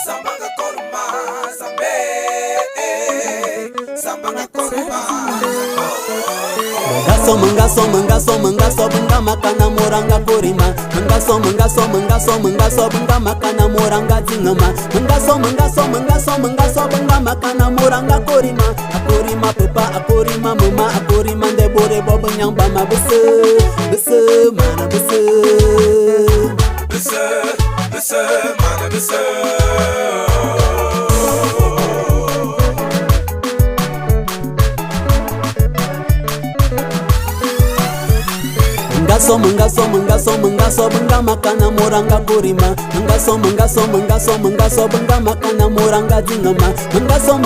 Sambanga koruma, sambe, sambanga koruma. Mangaso bunga makana moranga korima. Mangaso bunga makana moranga tingama. Mangaso bunga makana moranga korima. Akorima papa, akorima mama, akorima ndebore bobo nyamba mabese, bese mana bese, Bese mana bese. Mangaso bunga makana moranga korima. Mangaso bunga makana moranga tingama. Mangaso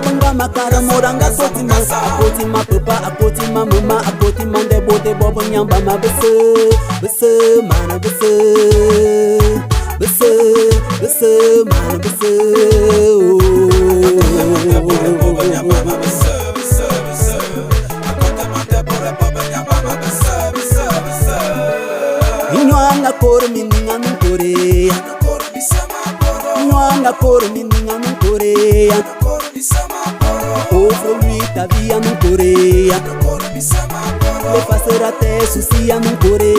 bunga makana moranga kotima. Akotima papa, akotima mama, akotima ndebote bobo nyamba mabese, bese mana bese, bese mana bese. Inwanga kor mininga nukore, inwanga kor mininga nukore. Ofro lui ta via nukore, le pasera te susi a nukore.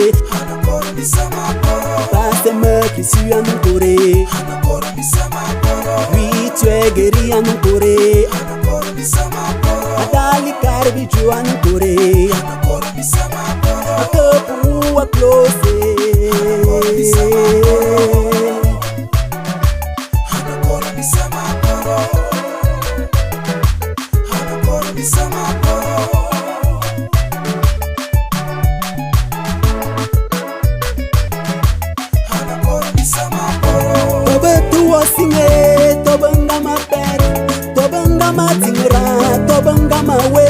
Passe me qui suis a nukore, oui tu es guéri a nukore. Adali karbi ju a nukore, akapu a close. Singe tobanga mapere, tobanga matingra, tobanga mawe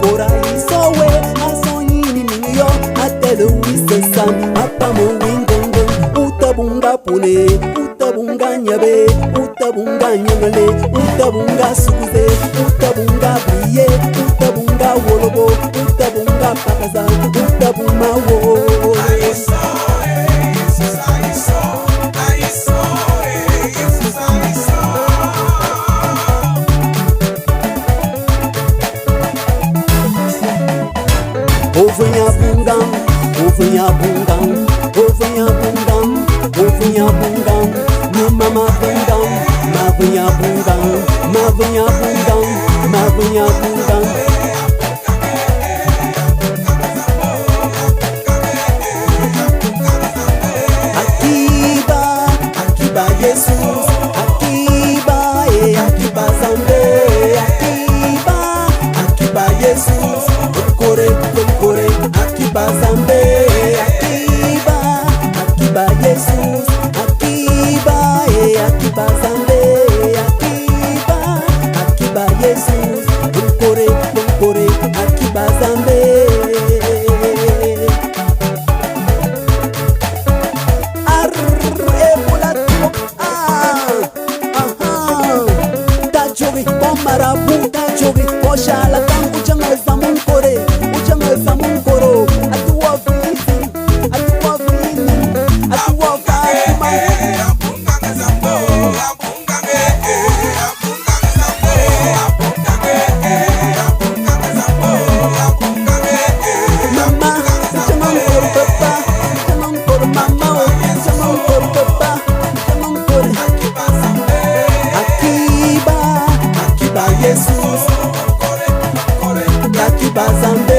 kora isowe asonyini niyo atelu isesam apamo wingongo utabunga pune utabunga nyabe utabunga nyangale utabunga sukuze utabunga biye utabunga wolobo utabunga pakaza utabuma wo. Ovinha bungam, ovinha bungam, ovinha bungam, ovinha bungam, mama bungam, mavinha bungam, mavinha bungam, mavinha bungam. Akiba, Akiba Jesus, Akiba, Akiba Zambe, Akiba, Akiba Jesus. Kore, Akiba Zambe, Akiba Jesus, Akiba Zambe, Akiba Jesus, Kore, Akiba Zambe. Tajogi, Pomarabu, Tajogi, Oshala, Tangu Jangal Zamun Kore. Samunkoro, atuwa fili, atuwa fili, atuwa fatima. Mama, samunkoro papa, samunkoro mama, samunkoro papa, samunkoro. Akiba, Akiba Jesus, Akiba Zambe.